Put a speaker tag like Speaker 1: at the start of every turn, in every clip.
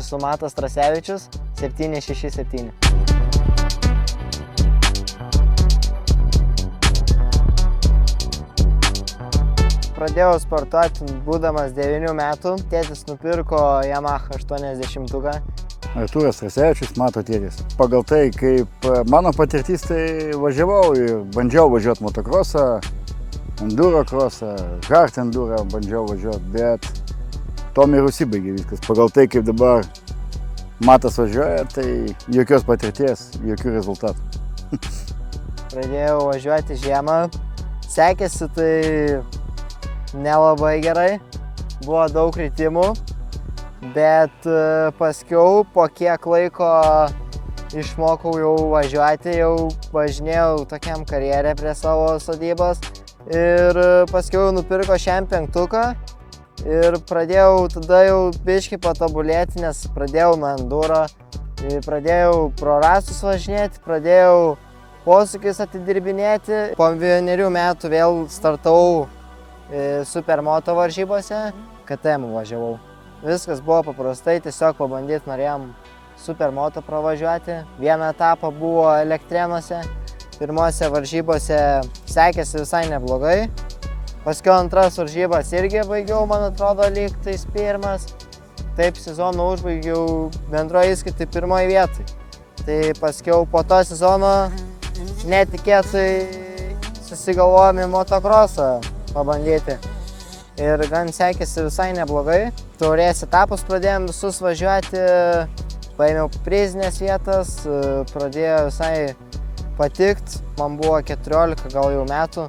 Speaker 1: esu Matas Trasevičius, 767. Pradėjau sportuoti būdamas 9 metų. Tėtis nupirko Yamaha 80-tuką.
Speaker 2: Artūras Trasevičius, Mato tėtis. Pagal tai, kaip mano patirtis, tai važiavau ir bandžiau važiuoti motokrosą, enduro krosą, hard enduro bandžiau važiuoti, bet tom ir užsibaigė viskas. Pagal tai, kaip dabar Matas važiuoja, tai jokios patirties, jokių rezultatų.
Speaker 1: Pradėjau važiuoti žiemą. Sekėsi tai nelabai gerai. Buvo daug kritimų. Bet paskiau po kiek laiko išmokau jau važiuoti, jau važinėjau tokiam karjerę prie savo sodybos ir paskiau nupirko šiam 5-tuką ir pradėjau tada jau biškį patobulėti, nes pradėjau nuo enduro, pradėjau pro rastus važinėti, pradėjau posūkius atidirbinėti. Po 1 metų vėl startavau supermoto varžybose, KTM važiavau. Viskas buvo paprastai, tiesiog pabandyti norėjom supermoto pravažiuoti. Vieną etapą buvo Elektrėnuose, pirmose varžybose sekėsi visai neblogai. Paskiau antras varžybas irgi baigiau, man atrodo, lyg tais pirmas. Taip sezoną užbaigiau bendroje įskaitai 1 vietoj. Tai paskiau po to sezono netikėtai susigalvojom į motokrosą pabandyti. Ir gan sekėsi visai neblogai. Taurės etapus pradėjom visus važiuoti, paėmiau prizinės vietas, pradėjo visai patikt. Man buvo 14 gal jau metų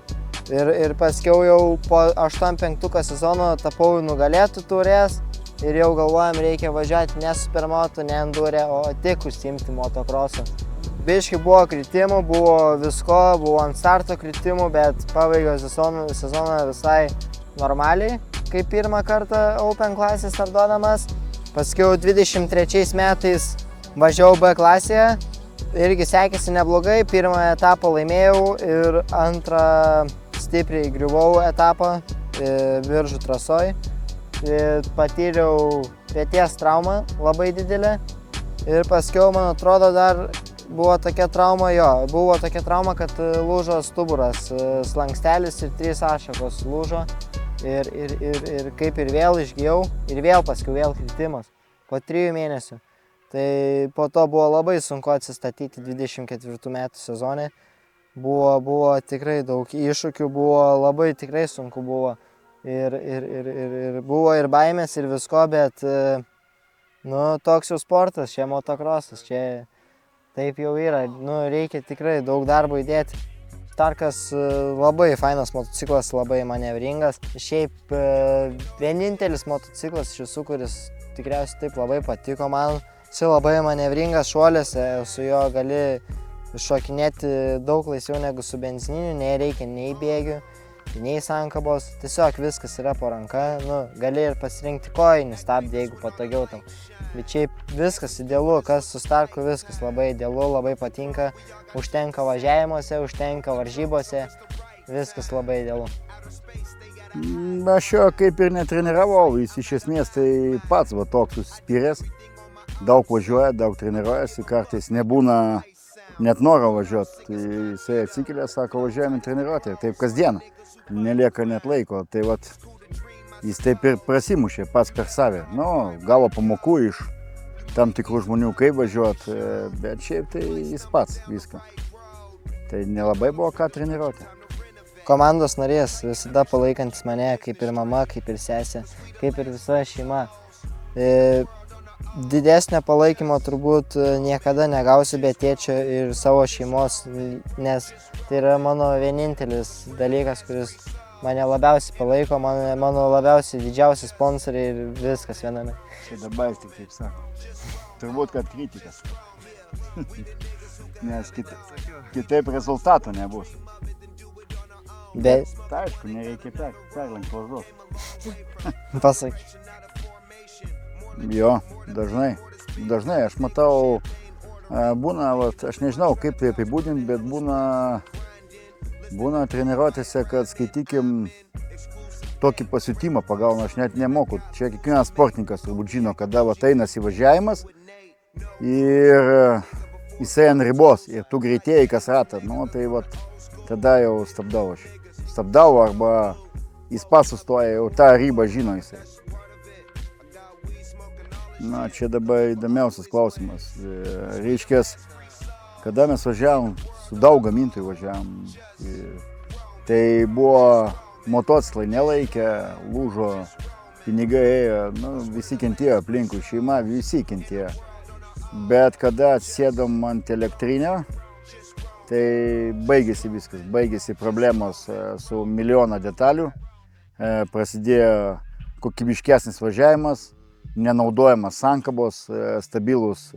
Speaker 1: ir paskiau jau po 8-5 sezono tapau nugalėtų taurės ir jau galvojom reikia važiuoti ne supermoto, ne endure, o tik užsiimti motokrosą. Biškį buvo kritimų, buvo visko, buvo ant starto kritimų, bet pabaigiau sezoną visai normaliai, kaip pirmą kartą Open klasės startuodamas. Paskiau 23 metais važiavau B klasėje, irgi sekėsi neblogai, pirmą etapą laimėjau ir antrą stipriai griuvau etapą Biržų trasoj. Patyriau peties traumą labai didelę ir paskiau, man atrodo, dar buvo tokia trauma, kad lūžo stuburas, slankstelis ir 3 ašakos lūžo. Ir kaip ir vėl išgijau, ir vėl paskiau vėl kritimas po 3 mėnesių. Tai po to buvo labai sunku atsistatyti 24 metų sezone. Buvo tikrai daug iššūkių, buvo labai tikrai sunku buvo. Ir buvo ir baimės, ir visko, bet toks jau sportas, čia motokrosas, čia taip jau yra, reikia tikrai daug darbo įdėti. Starkas labai fainas motociklas, labai manevringas. Šiaip vienintelis motociklas iš visų, kuris tikriausiai taip labai patiko man. Jis labai manevringas šuoliuose, su juo gali šokinėti daug laisviau negu su benzininiu, nereikia nei bėgių, nei sankabos. Tiesiog viskas yra po ranka, gali ir pasirinkti kojinį stabdį, jeigu patogiau tam. Bet šiaip viskas idealu, kas su Starku viskas labai idealu, labai patinka. Užtenka važiavimuose, užtenka varžybose, viskas labai idealu.
Speaker 2: Aš jo kaip ir netreniravau, jis iš esmės tai pats toks užsispyręs. Daug važiuoja, daug treniruojasi, kartais nebūna net noro važiuoti. Tai jisai atsikelia, sako, važiuojame treniruoti ir taip kasdieną. Nelieka net laiko, tai jis taip ir prasimušė pats per save. Gavo pamokų iš tam tikrų žmonių, kaip važiuoti, bet šiaip tai jis pats viską. Tai nelabai buvo ką treniruoti.
Speaker 1: Komandos narės visada palaikantis mane, kaip ir mama, kaip ir sesė, kaip ir visa šeima. Didesnio palaikymo turbūt niekada negausiu be tėčio ir savo šeimos, nes tai yra mano vienintelis dalykas, kuris mane labiausiai palaiko, mano labiausiai didžiausi sponsoriai ir viskas viename.
Speaker 2: Tai dabar tik taip sako. Turbūt, kad kritikas. Nes kitaip rezultato nebus.
Speaker 1: Bet
Speaker 2: aišku, nereikia perlenkti lazdos.
Speaker 1: Pasakyk.
Speaker 2: Jo, dažnai aš matau, būna, aš nežinau kaip tai apibūdinti, bet būna treniruotėse, kad skaitykim tokį pasiutimą pagauna, aš net nemoku. Čia kiekvienas sportininkas turbūt žino, kada vat einas įvažiavimas ir jisai ant ribos ir tu greitėjai kas ratą. Nu, tai vat, tada jau stabdau aš. Stabdau arba jis pats sustoja, jau tą ribą žino jisai. Na, čia dabar įdomiausias klausimas. Reiškės, kada mes važiavom, su daug gamintojų važiavom, tai buvo motociklai nelaikė, lūžo, pinigai ėjo, nu, visi kentėjo aplinkui, šeima, visi kentėjo. Bet kada atsėdom ant elektrinio, tai baigėsi viskas, baigėsi problemos su milijoną detalių, prasidėjo kokybiškesnis važiavimas, nenaudojamas sankabos, stabilus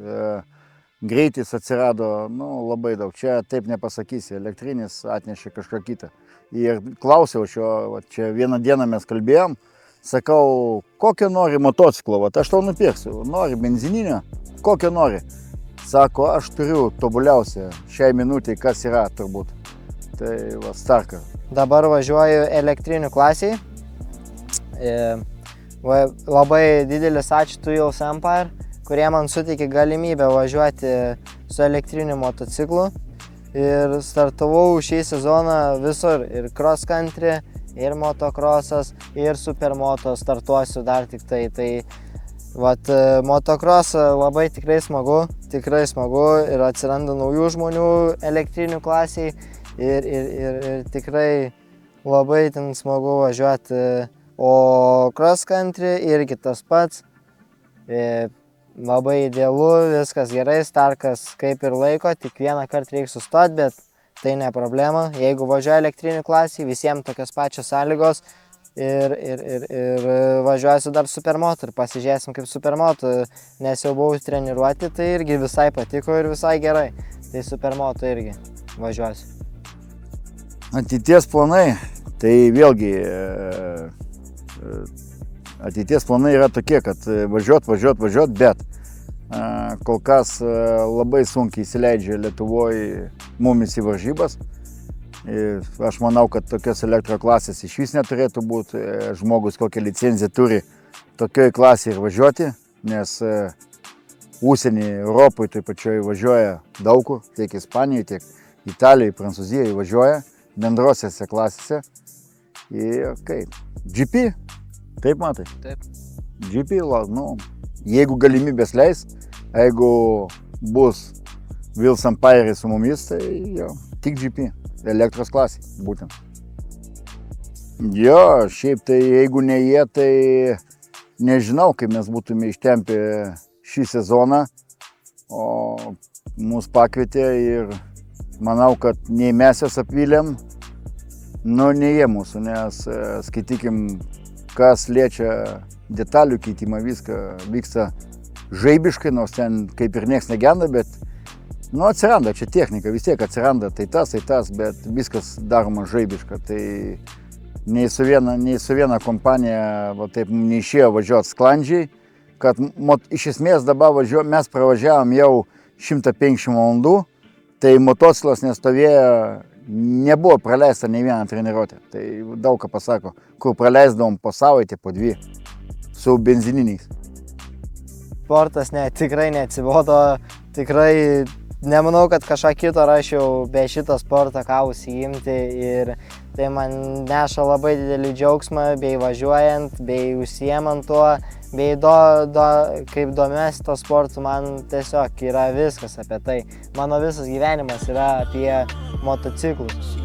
Speaker 2: greitis atsirado, nu, labai daug. Čia taip nepasakysi, elektrinis atnešė kažką kitą. Ir klausiau čia vieną dieną mes kalbėjom, sakau, kokio nori motociklo, aš tau nupirksiu, nori benzininio, kokio nori. Sako, aš turiu tobuliausią šiai minutei, kas yra turbūt. Tai va, Starka.
Speaker 1: Dabar važiuoju elektrinių klasiai. Labai didelis ačiū Tuils Empire, kurie man suteikė galimybę važiuoti su elektriniu motociklu. Ir startavau šį sezoną visur, ir cross country, ir motocrossas, ir supermoto startuosiu dar tik tai. Tai vat, motocrossą labai tikrai smagu ir atsiranda naujų žmonių elektrinių klasiai ir tikrai labai ten smagu važiuoti. O cross country irgi tas pats, labai idealu, viskas gerai, Starkas kaip ir laiko, tik vieną kartą reikia sustoti, bet tai ne problema. Jeigu važiuoja elektrinių klasiai, visiems tokios pačios sąlygos ir važiuosiu dar supermoto ir pasižiūrėsim kaip supermoto, nes jau buvau treniruoti, tai irgi visai patiko ir visai gerai. Tai supermoto irgi važiuosiu.
Speaker 2: Ateities planai, tai vėlgi ateities planai yra tokie, kad važiuot, bet kol kas labai sunkiai įsileidžia Lietuvoje mumis į varžybas. Aš manau, kad tokios elektroklasės iš vis neturėtų būti. Žmogus kokią licenciją turi tokioj klasėje ir važiuoti, nes užsienį Europoje taip pačioj važiuoja daug, tiek Ispanijoje, tiek Italijoje, Prancūzijoje važiuoja bendrosiose klasėse. Ir kaip? GP? Taip matai?
Speaker 1: Taip.
Speaker 2: GP, nu, jeigu galimybės leis, jeigu bus Tuils Empire su mumis, tai jo, tik GP, elektros klasė, būtent. Jo, šiaip tai jeigu ne jie, tai nežinau, kaip mes būtume ištempę šį sezoną, o mus pakvietė ir manau, kad nei mes jas apvylėm, nu, ne jie mūsų, nes skaitykim, kas liečia detalių keitimą, viską vyksta žaibiškai, nors ten kaip ir nieks negenda, bet nu, atsiranda, čia technika vis tiek atsiranda, tai tas, bet viskas daroma žaibiška. Tai nei su viena kompanija va, taip neišėjo važiuoti sklandžiai, kad iš esmės dabar mes pravažiavom jau 150 valandų, tai motociklas nestovėjo, nebuvo praleista nei vieną treniruotę. Tai daug ką pasako, kur praleisdavom po savaitę, po dvi, su benzininiais.
Speaker 1: Sportas tikrai neatsibodo, tikrai nemanau, kad kažką kito rašiau be šito sporto ką užsiimti ir tai man neša labai didelį džiaugsmą, bei važiuojant, bei užsiemant tuo, bei kaip domiuosi to sportu, man tiesiog yra viskas apie tai. Mano visas gyvenimas yra apie motociklus.